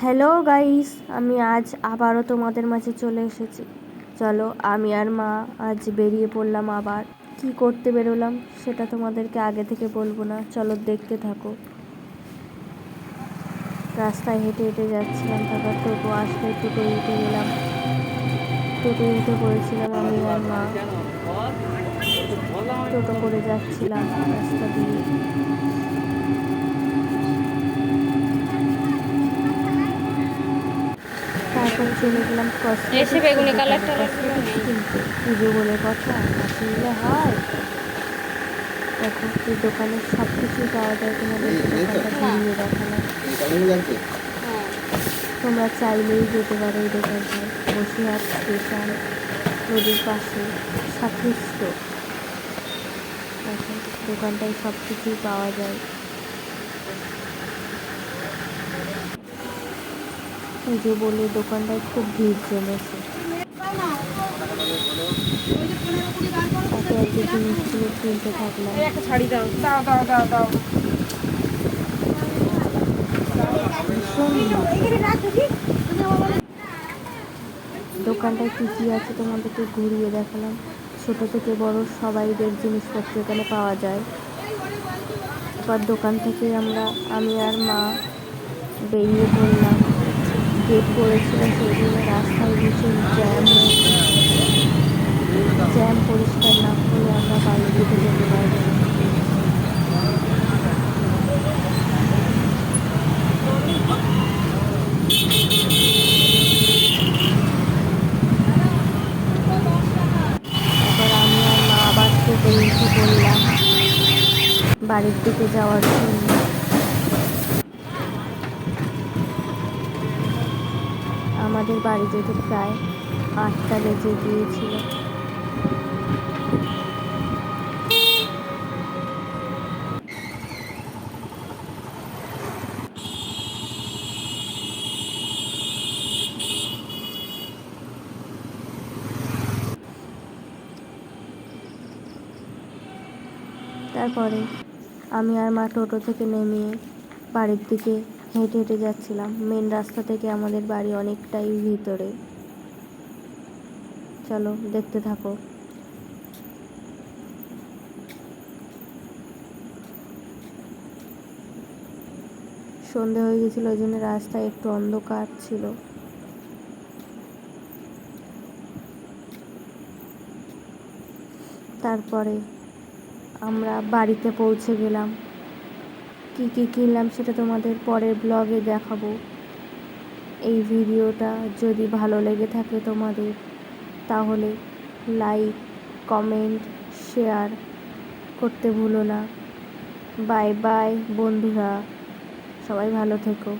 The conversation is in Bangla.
হ্যালো গাইস, আমি আজ আবারও তোমাদের মাঝে চলে এসেছি। চলো, আমি আর মা আজ বেরিয়ে পড়লাম। আবার কি করতে বেরোলাম সেটা তোমাদেরকে আগে থেকে বলবো না, চলো দেখতে থাকো। রাস্তায় হেঁটে হেঁটে যাচ্ছিলাম, তারপর টোটো আসলে টোটোয় উঠে গেলাম। টোটোয় উঠে পড়েছিলাম আমি আর মা। টোটো করে যাচ্ছিলাম রাস্তা দিয়ে। তারপর চলে গেলাম এসে বেগুনি কালারটা কসমেটিক্স কিনতে। পুজো বলে কথা, না কিনলে হয়? দেখো, এই দোকানে সব কিছুই পাওয়া যায়, তোমাদের দোকানটা ঘুরিয়ে দেখালাম। তোমরা চাইলেই যেতে পারো এই দোকানটায়। বসিরহাট স্টেশন রোডের পাশে সাতৃষ্ট। দেখো, দোকানটায় সব কিছুই পাওয়া যায়। পুজো বলে দোকানটায় খুব ভিড় জমেছে। একে একে জিনিসগুলো কিনতে থাকলাম। দোকানটায় কী কী আছে তোমাদেরকে ঘুরিয়ে দেখালাম। ছোট থেকে বড় সবাইদের জিনিসপত্র এখানে পাওয়া যায়। এবার দোকান থেকে আমি আর মা বেরিয়ে পড়লাম। গেট পড়েছিল, সেই জন্য রাস্তায় ভীষণ জ্যাম পরিষ্কার না হলে আমরা বাড়ির দিকে যেতে পারবো না। এবার আমি আর মা আবার টোটো উঠে পড়লাম বাড়ির দিকে যাওয়ার জন্য। আমাদের বাড়ি যেতে প্রায় 8টা বেজে গিয়েছিল। তারপরে আমি আর মা টোটো থেকে নেমে বাড়ির দিকে হেঁটে হেঁটে যাচ্ছিলাম। মেন রাস্তা থেকে আমাদের বাড়ি অনেকটাই ভিতরে। চলো দেখতে থাকো। সন্ধে হয়ে গেছিলো, ওই জন্য রাস্তায় একটু অন্ধকার ছিল। তারপরে আমরা বাড়িতে পৌঁছে গেলাম। কী কী কিনলাম সেটা তোমাদের পরের ব্লগে দেখাবো। এই ভিডিওটা যদি ভালো লেগে থাকে তোমাদের, তাহলে লাইক, কমেন্ট, শেয়ার করতে ভুলো না। বাই বাই বন্ধুরা, সবাই ভালো থেকো।